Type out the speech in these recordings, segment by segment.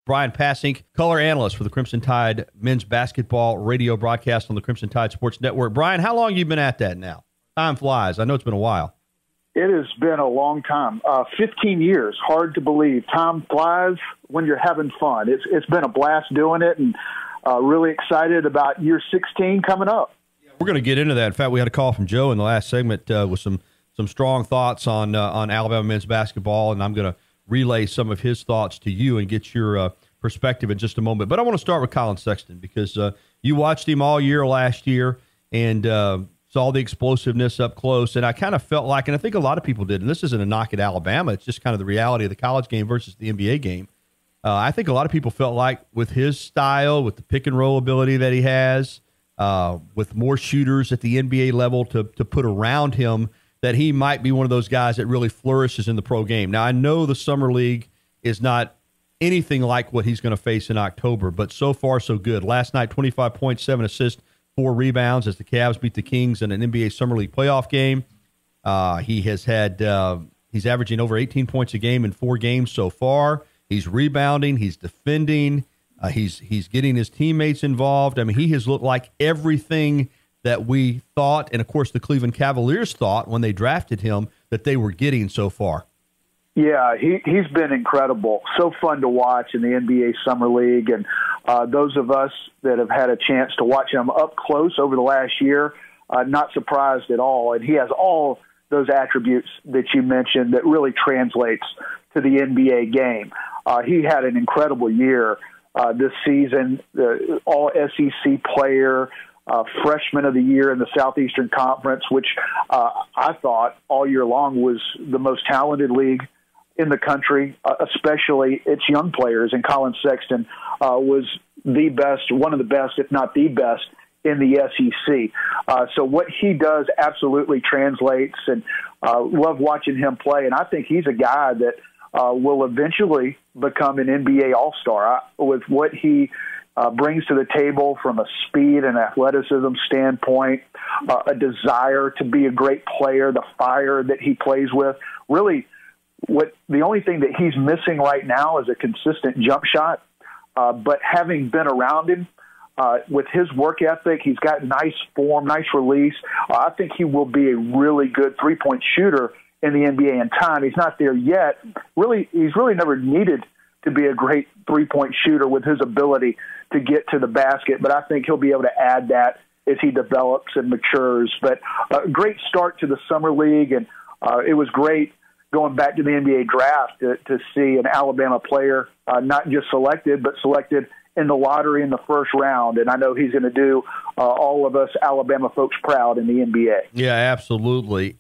Bryan Passink, color analyst for the Crimson Tide men's basketball radio broadcast on the Crimson Tide Sports Network. Bryan, how long have you been at that now? Time flies. I know it's been a while. It has been a long time. 15 years. Hard to believe. Time flies when you're having fun. It's been a blast doing it, and really excited about year 16 coming up. We're going to get into that. In fact, we had a call from Joe in the last segment with some strong thoughts on Alabama men's basketball, and I'm going to relay some of his thoughts to you and get your perspective in just a moment. But I want to start with Collin Sexton because you watched him all year last year and saw the explosiveness up close. And I kind of felt like, and I think a lot of people did, and this isn't a knock at Alabama, it's just kind of the reality of the college game versus the NBA game. I think a lot of people felt like with his style, with the pick and roll ability that he has, with more shooters at the NBA level to put around him, that he might be one of those guys that really flourishes in the pro game. Now, I know the Summer League is not anything like what he's going to face in October, but so far so good. Last night, 25 points, 7 assists, 4 rebounds as the Cavs beat the Kings in an NBA Summer League playoff game. He's averaging over 18 points a game in 4 games so far. He's rebounding. He's defending. He's getting his teammates involved. I mean, he has looked like everything that we thought, and of course the Cleveland Cavaliers thought when they drafted him, that they were getting so far. Yeah, he's been incredible. So fun to watch in the NBA Summer League. And those of us that have had a chance to watch him up close over the last year, not surprised at all. And he has all those attributes that you mentioned that really translates to the NBA game. He had an incredible year this season, all SEC player, freshman of the year in the Southeastern Conference, which I thought all year long was the most talented league in the country, especially its young players. And Collin Sexton was the best, one of the best, if not the best, in the SEC. So what he does absolutely translates, and love watching him play. And I think he's a guy that will eventually become an NBA All-Star with what he brings to the table from a speed and athleticism standpoint, a desire to be a great player, the fire that he plays with. Really, the only thing that he's missing right now is a consistent jump shot. But having been around him, with his work ethic, he's got nice form, nice release. I think he will be a really good three-point shooter in the NBA in time. He's not there yet. He's really never needed to be a great three-point shooter with his ability to get to the basket, but I think he'll be able to add that as he develops and matures. But a great start to the Summer League, and it was great going back to the NBA draft to see an Alabama player not just selected, but selected in the lottery in the first round. And I know he's going to do all of us Alabama folks proud in the NBA. Yeah, absolutely.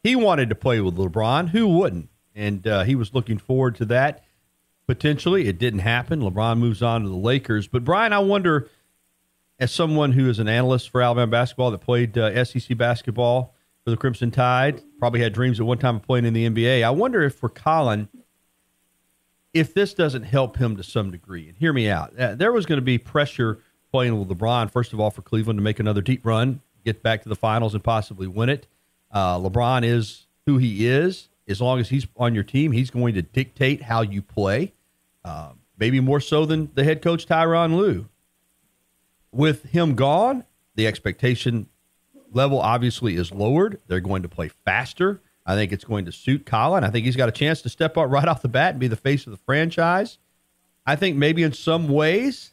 He wanted to play with LeBron. Who wouldn't? And he was looking forward to that. Potentially, it didn't happen. LeBron moves on to the Lakers. But, Bryan, I wonder, as someone who is an analyst for Alabama basketball that played SEC basketball for the Crimson Tide, probably had dreams at one time of playing in the NBA, I wonder if for Collin, if this doesn't help him to some degree. And hear me out. There was going to be pressure playing with LeBron, first of all, for Cleveland to make another deep run, get back to the finals and possibly win it. LeBron is who he is. As long as he's on your team, he's going to dictate how you play. Maybe more so than the head coach, Tyronn Lue. With him gone, the expectation level obviously is lowered. They're going to play faster. I think it's going to suit Collin. I think he's got a chance to step up right off the bat and be the face of the franchise. I think maybe in some ways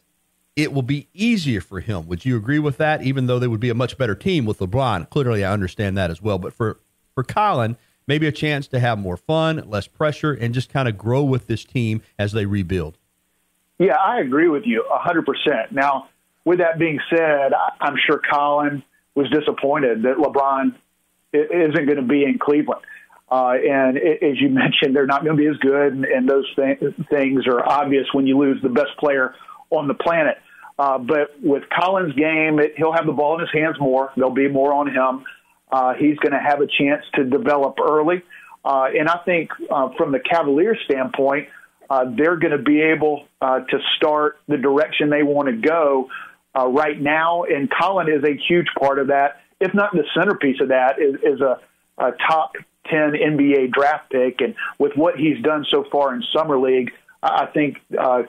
it will be easier for him. Would you agree with that? Even though they would be a much better team with LeBron. Clearly, I understand that as well. But for Collin, maybe a chance to have more fun, less pressure, and just kind of grow with this team as they rebuild. Yeah, I agree with you 100%. Now, with that being said, I'm sure Collin was disappointed that LeBron isn't going to be in Cleveland. And as you mentioned, they're not going to be as good, and those things are obvious when you lose the best player on the planet. But with Collin's game, he'll have the ball in his hands more. There'll be more on him. He's going to have a chance to develop early. And I think from the Cavaliers standpoint, they're going to be able to start the direction they want to go right now. And Collin is a huge part of that, if not the centerpiece of that, is a top 10 NBA draft pick. And with what he's done so far in Summer League, I think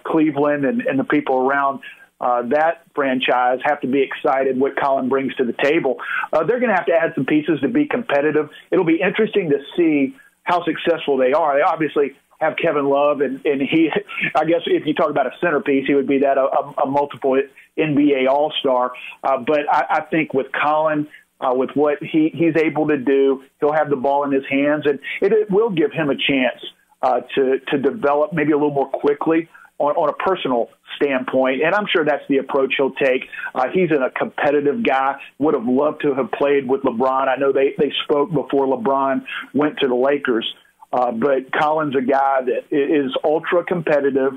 Cleveland and the people around that franchise have to be excited what Collin brings to the table. They're going to have to add some pieces to be competitive. It'll be interesting to see how successful they are. They obviously have Kevin Love, and he, I guess if you talk about a centerpiece, he would be that a multiple NBA All-Star. But I think with Collin, with what he's able to do, he'll have the ball in his hands, and it will give him a chance to develop maybe a little more quickly on a personal standpoint, and I'm sure that's the approach he'll take. He's a competitive guy, would have loved to have played with LeBron. I know they spoke before LeBron went to the Lakers, but Collin's a guy that is ultra competitive.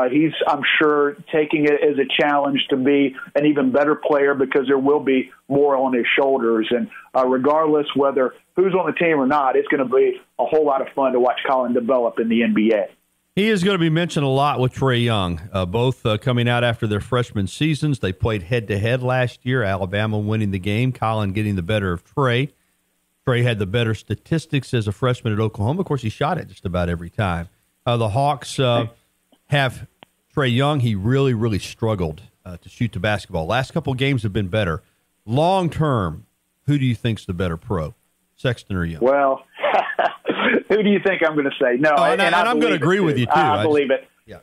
He's, I'm sure, taking it as a challenge to be an even better player because there will be more on his shoulders. And regardless whether who's on the team or not, it's going to be a whole lot of fun to watch Collin develop in the NBA. He is going to be mentioned a lot with Trae Young, both coming out after their freshman seasons. They played head-to-head last year, Alabama winning the game, Collin getting the better of Trae. Trae had the better statistics as a freshman at Oklahoma. Of course, he shot it just about every time. The Hawks have Trae Young. He really, really struggled to shoot the basketball. Last couple of games have been better. Long-term, who do you think's the better pro, Sexton or Young? Well, who do you think I'm going to say? No, and I'm going to agree with you, too. I believe it. Yeah.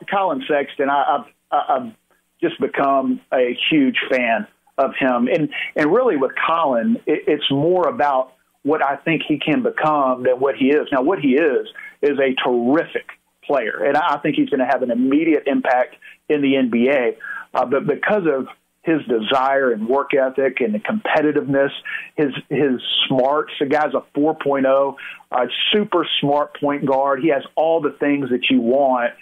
Collin Sexton, I've just become a huge fan of him. And really with Collin, it's more about what I think he can become than what he is. Now, what he is a terrific player, and I think he's going to have an immediate impact in the NBA. But because of his desire and work ethic and the competitiveness, his smarts, the guy's a 4.0, super smart point guard. He has all the things that you want.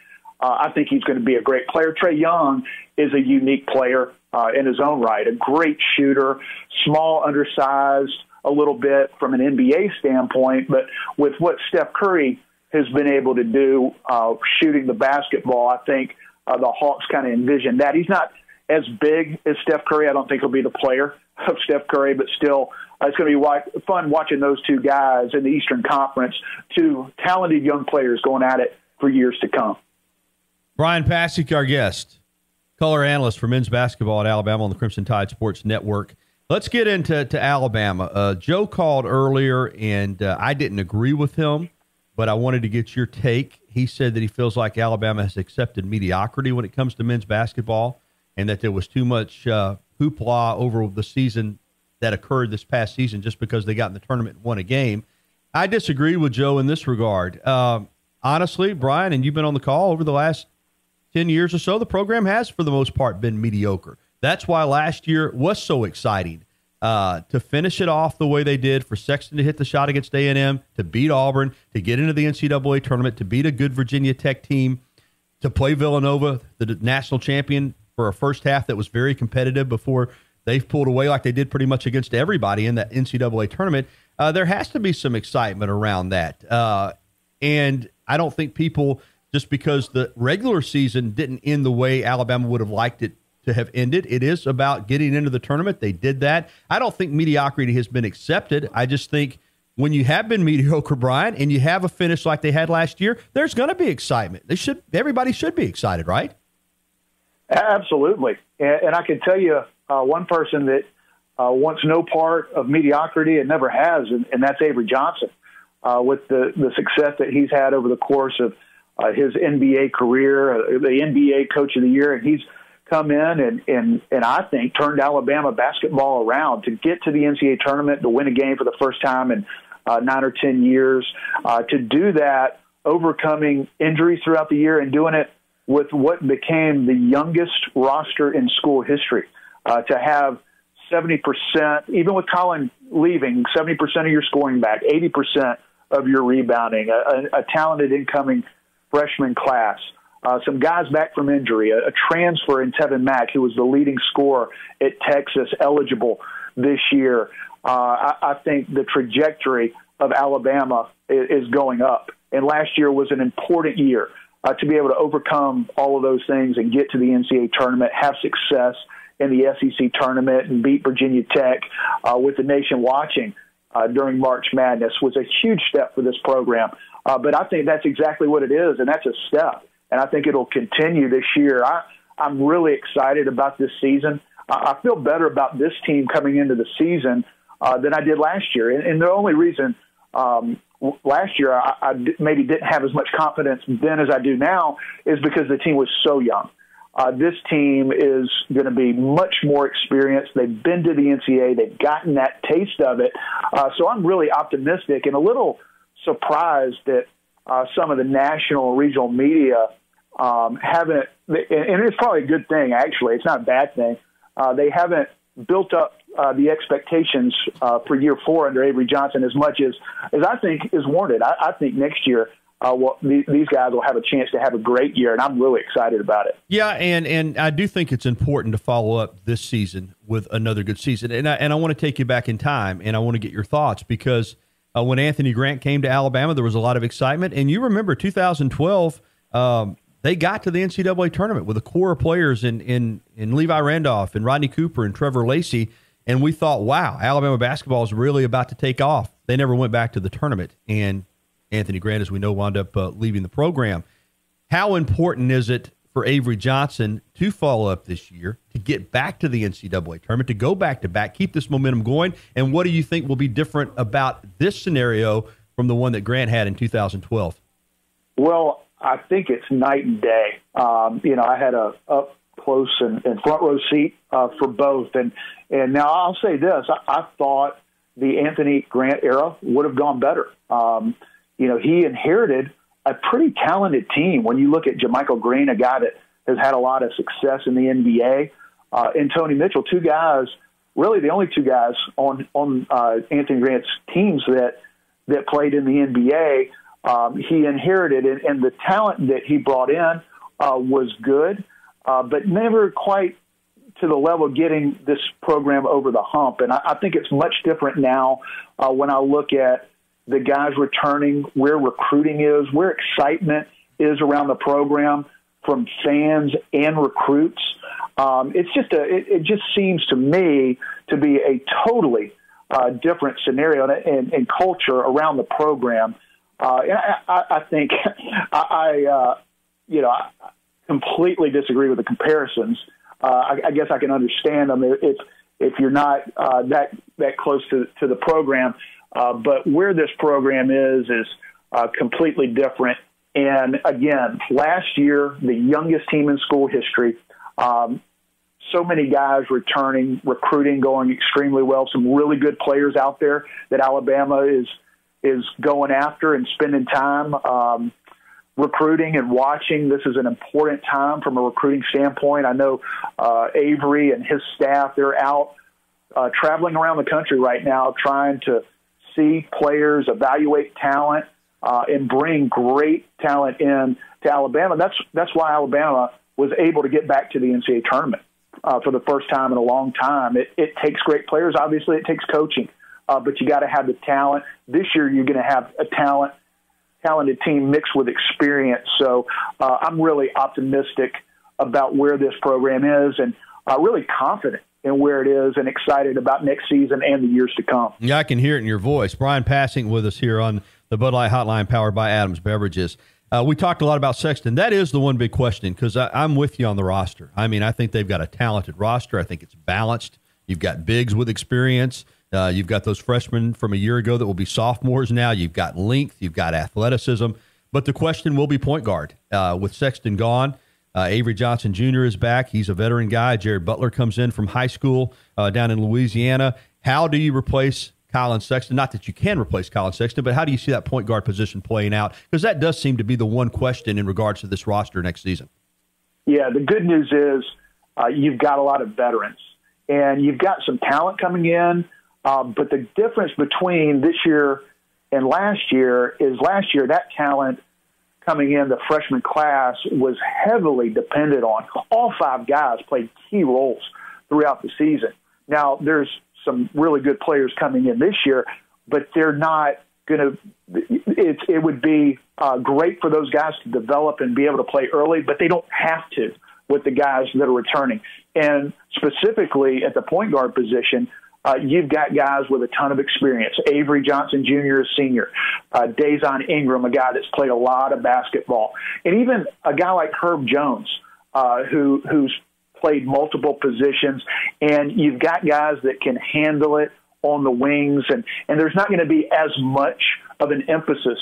I think he's going to be a great player. Trae Young is a unique player in his own right, a great shooter, small, undersized a little bit from an NBA standpoint, but with what Steph Curry has been able to do shooting the basketball, I think the Hawks kind of envision that. He's not as big as Steph Curry. I don't think he'll be the player of Steph Curry, but still it's going to be fun watching those two guys in the Eastern Conference, two talented young players going at it for years to come. Bryan Passink, our guest, color analyst for men's basketball at Alabama on the Crimson Tide Sports Network. Let's get into Alabama. Joe called earlier, and I didn't agree with him, but I wanted to get your take. He said that he feels like Alabama has accepted mediocrity when it comes to men's basketball and that there was too much hoopla over the season that occurred this past season just because they got in the tournament and won a game. I disagree with Joe in this regard. Honestly, Bryan, and you've been on the call over the last 10 years or so, the program has, for the most part, been mediocre. That's why last year was so exciting to finish it off the way they did, for Sexton to hit the shot against A&M, to beat Auburn, to get into the NCAA tournament, to beat a good Virginia Tech team, to play Villanova, the national champion, for a first half that was very competitive before they've pulled away like they did pretty much against everybody in that NCAA tournament. There has to be some excitement around that. And I don't think people, just because the regular season didn't end the way Alabama would have liked it to have ended, it is about getting into the tournament. They did that. I don't think mediocrity has been accepted. I just think when you have been mediocre, Bryan, and you have a finish like they had last year, there's going to be excitement. Everybody should be excited, right? Absolutely. And I can tell you one person that wants no part of mediocrity and never has, and that's Avery Johnson. With the success that he's had over the course of his NBA career, the NBA Coach of the Year, and he's come in and I think turned Alabama basketball around to get to the NCAA tournament, to win a game for the first time in 9 or 10 years, to do that, overcoming injuries throughout the year and doing it with what became the youngest roster in school history, to have 70%, even with Collin leaving, 70% of your scoring back, 80% of your rebounding, a talented incoming freshman class, some guys back from injury, a transfer in Tevin Mack, who was the leading scorer at Texas, eligible this year. I think the trajectory of Alabama is going up. And last year was an important year to be able to overcome all of those things and get to the NCAA tournament, have success in the SEC tournament, and beat Virginia Tech with the nation watching during March Madness was a huge step for this program. But I think that's exactly what it is, and that's a step. And I think it'll continue this year. I'm really excited about this season. I feel better about this team coming into the season than I did last year. And the only reason last year I maybe didn't have as much confidence then as I do now is because the team was so young. This team is going to be much more experienced. They've been to the Ncaa. They've gotten that taste of it. So I'm really optimistic and a little surprised that some of the national and regional media haven't, and it's probably a good thing, actually. It's not a bad thing. They haven't built up the expectations for year 4 under Avery Johnson as much as I think is warranted. I think next year these guys will have a chance to have a great year, and I'm really excited about it. Yeah, and I do think it's important to follow up this season with another good season. And I want to take you back in time, and I want to get your thoughts because when Anthony Grant came to Alabama, there was a lot of excitement. And you remember 2012, they got to the NCAA tournament with a core of players in Levi Randolph and Rodney Cooper and Trevor Lacey, and we thought, wow, Alabama basketball is really about to take off. They never went back to the tournament, and Anthony Grant, as we know, wound up leaving the program. How important is it for Avery Johnson to follow up this year, to get back to the NCAA tournament, to go back-to-back, keep this momentum going? And what do you think will be different about this scenario from the one that Grant had in 2012? Well, I think it's night and day. I had a up close and front row seat for both. And now I'll say this, I thought the Anthony Grant era would have gone better. He inherited a pretty talented team. When you look at JaMychal Green, a guy that has had a lot of success in the NBA, and Tony Mitchell, two guys, really the only two guys on Anthony Grant's teams that played in the NBA, he inherited, and the talent that he brought in was good, but never quite to the level of getting this program over the hump. And I think it's much different now when I look at the guys returning, where recruiting is, where excitement is around the program from fans and recruits. It just seems to me to be a totally different scenario and culture around the program. I think I completely disagree with the comparisons. I guess I can understand them if you're not that close to the program. But where this program is completely different. And again, last year, the youngest team in school history, so many guys returning, recruiting going extremely well, some really good players out there that Alabama is going after and spending time recruiting and watching. This is an important time from a recruiting standpoint. I know Avery and his staff, they're out traveling around the country right now trying to see players, evaluate talent, and bring great talent in to Alabama. That's why Alabama was able to get back to the NCAA tournament for the first time in a long time. It takes great players. Obviously, it takes coaching, but you got to have the talent. This year, you're going to have a talented team mixed with experience. So I'm really optimistic about where this program is and really confident in where it is and excited about next season and the years to come. Yeah, I can hear it in your voice. Bryan Passink with us here on the Bud Light Hotline powered by Adams Beverages. We talked a lot about Sexton. That is the one big question because I'm with you on the roster. I mean, I think they've got a talented roster. I think it's balanced. You've got bigs with experience. You've got those freshmen from a year ago that will be sophomores now. You've got length. You've got athleticism. But the question will be point guard. With Sexton gone, Avery Johnson Jr. is back. He's a veteran guy. Jared Butler comes in from high school down in Louisiana. How do you replace Collin Sexton? Not that you can replace Collin Sexton, but how do you see that point guard position playing out? Because that does seem to be the one question in regards to this roster next season. Yeah, the good news is you've got a lot of veterans, and you've got some talent coming in, but the difference between this year and last year is last year that talent coming in, the freshman class, was heavily dependent on. All five guys played key roles throughout the season. Now, there's some really good players coming in this year, but they're not going to – it would be great for those guys to develop and be able to play early, but they don't have to with the guys that are returning. And specifically at the point guard position, You've got guys with a ton of experience. Avery Johnson Jr. is senior. Dazon Ingram, a guy that's played a lot of basketball. And even a guy like Herb Jones, who's played multiple positions. And you've got guys that can handle it on the wings. And there's not going to be as much of an emphasis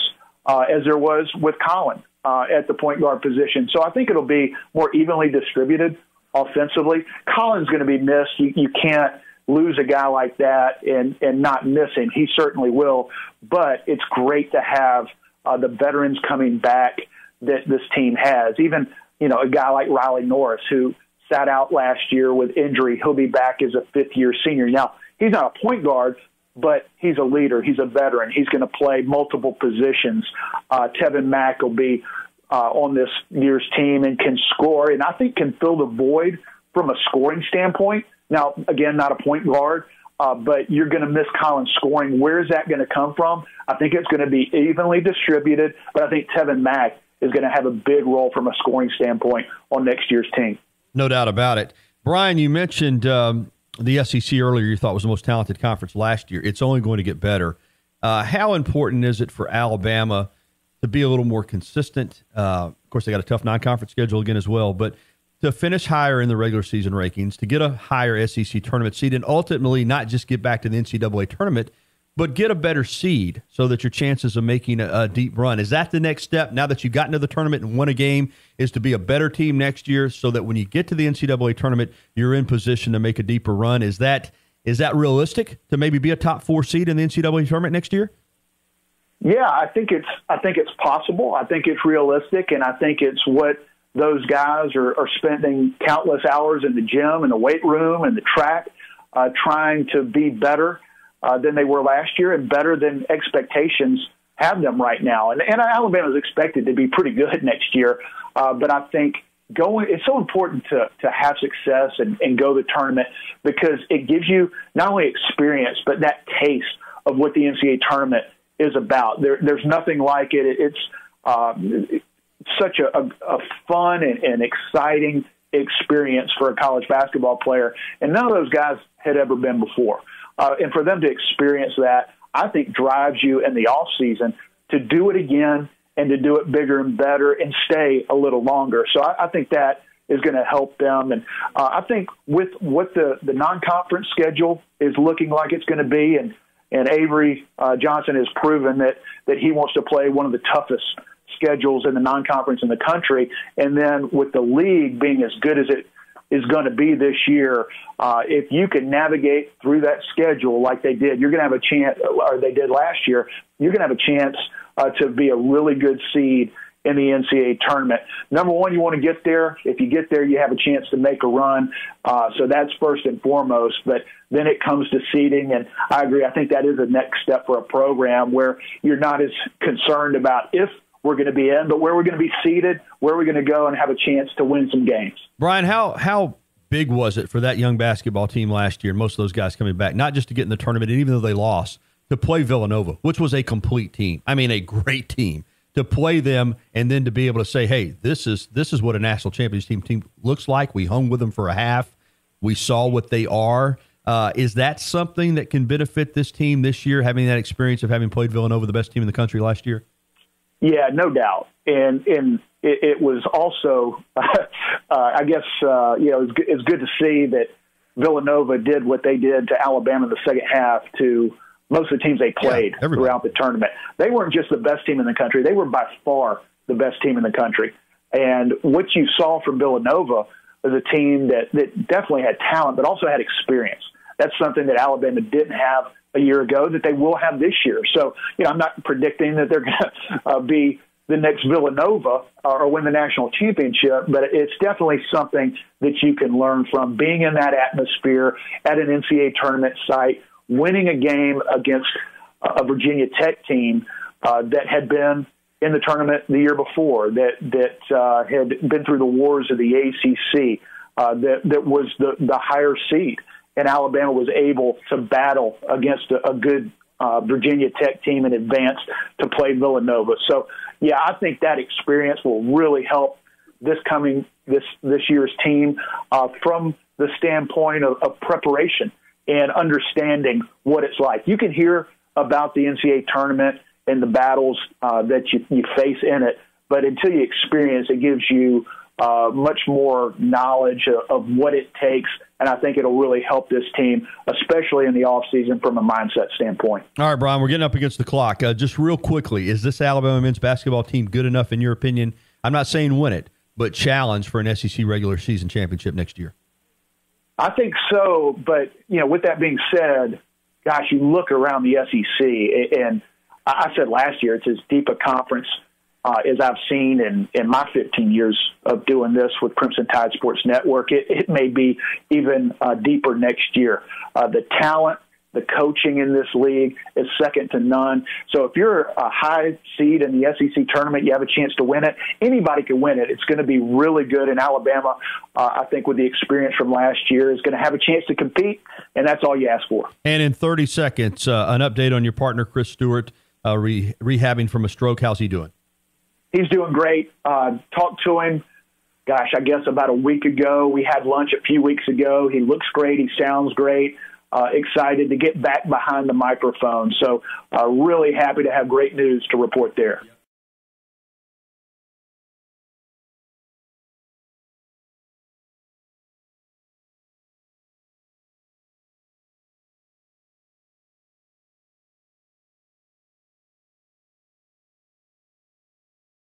as there was with Collin at the point guard position. So I think it'll be more evenly distributed offensively. Collin's going to be missed. You can't lose a guy like that and not miss him. He certainly will. But it's great to have the veterans coming back that this team has. Even, a guy like Riley Norris, who sat out last year with injury, he'll be back as a fifth-year senior. Now, he's not a point guard, but he's a leader. He's a veteran. He's going to play multiple positions. Tevin Mack will be on this year's team and can score, and I think can fill the void from a scoring standpoint. Now, again, not a point guard, but you're going to miss Collin scoring. Where is that going to come from? I think it's going to be evenly distributed, but I think Tevin Mack is going to have a big role from a scoring standpoint on next year's team. No doubt about it. Bryan, you mentioned the SEC earlier you thought was the most talented conference last year. It's only going to get better. How important is it for Alabama to be a little more consistent? Of course, they got a tough non-conference schedule again as well, but to finish higher in the regular season rankings, to get a higher SEC tournament seed, and ultimately not just get back to the NCAA tournament, but get a better seed so that your chances of making a deep run. Is that the next step now that you've gotten to the tournament and won a game, is to be a better team next year so that when you get to the NCAA tournament, you're in position to make a deeper run? Is that realistic to maybe be a top 4 seed in the NCAA tournament next year? Yeah, I think it's possible. I think it's realistic, and I think it's what those guys are spending countless hours in the gym and the weight room and the track trying to be better than they were last year and better than expectations have them right now. And Alabama's expected to be pretty good next year, but I think it's so important to have success and go to the tournament because it gives you not only experience but that taste of what the NCAA tournament is about. There's nothing like it. It's such a fun and exciting experience for a college basketball player, and none of those guys had ever been before. And for them to experience that, I think drives you in the off season to do it again and to do it bigger and better and stay a little longer. So I think that is going to help them. And I think with what the non-conference schedule is looking like it's going to be, and Avery Johnson has proven that he wants to play one of the toughest schedules in the non-conference in the country. And then with the league being as good as it is going to be this year, if you can navigate through that schedule like they did, you're going to have a chance, or they did last year, you're going to have a chance to be a really good seed in the NCAA tournament. Number one, you want to get there. If you get there, you have a chance to make a run. So that's first and foremost. But then it comes to seeding, and I agree. I think that is a next step for a program where you're not as concerned about if we're going to be in, but where we're going to be seated, where we're going to go and have a chance to win some games. Bryan, how big was it for that young basketball team last year, most of those guys coming back, not just to get in the tournament, and even though they lost, to play Villanova, which was a complete team. I mean, a great team. To play them and then to be able to say, hey, this is what a national championship team looks like. We hung with them for a half. We saw what they are. Is that something that can benefit this team this year, having that experience of having played Villanova, the best team in the country last year? Yeah, no doubt. And it was also, I guess, it's good to see that Villanova did what they did to Alabama in the second half to most of the teams they played throughout the tournament. They weren't just the best team in the country. They were by far the best team in the country. And what you saw from Villanova was a team that definitely had talent, but also had experience. That's something that Alabama didn't have a year ago that they will have this year. So, I'm not predicting that they're going to be the next Villanova or win the national championship, but it's definitely something that you can learn from being in that atmosphere at an NCAA tournament site, winning a game against a Virginia Tech team that had been in the tournament the year before, that had been through the wars of the ACC, that was the higher seed. And Alabama was able to battle against a good Virginia Tech team in advance to play Villanova. So, yeah, I think that experience will really help this year's team from the standpoint of preparation and understanding what it's like. You can hear about the NCAA tournament and the battles that you face in it, but until you experience it, gives you much more knowledge of what it takes, and I think it'll really help this team, especially in the offseason from a mindset standpoint. All right, Bryan, we're getting up against the clock. Just real quickly, is this Alabama men's basketball team good enough, in your opinion? I'm not saying win it, but challenge for an SEC regular season championship next year? I think so, but, with that being said, gosh, you look around the SEC, and I said last year it's as deep a conference as I've seen in my 15 years of doing this with Crimson Tide Sports Network. It may be even deeper next year. The talent, the coaching in this league is second to none. So if you're a high seed in the SEC tournament, you have a chance to win it. Anybody can win it. It's going to be really good. And Alabama, I think with the experience from last year, is going to have a chance to compete, and that's all you ask for. And in 30 seconds, an update on your partner, Chris Stewart, rehabbing from a stroke. How's he doing? He's doing great. Talked to him, I guess about a week ago. We had lunch a few weeks ago. He looks great. He sounds great. Excited to get back behind the microphone. So really happy to have great news to report there.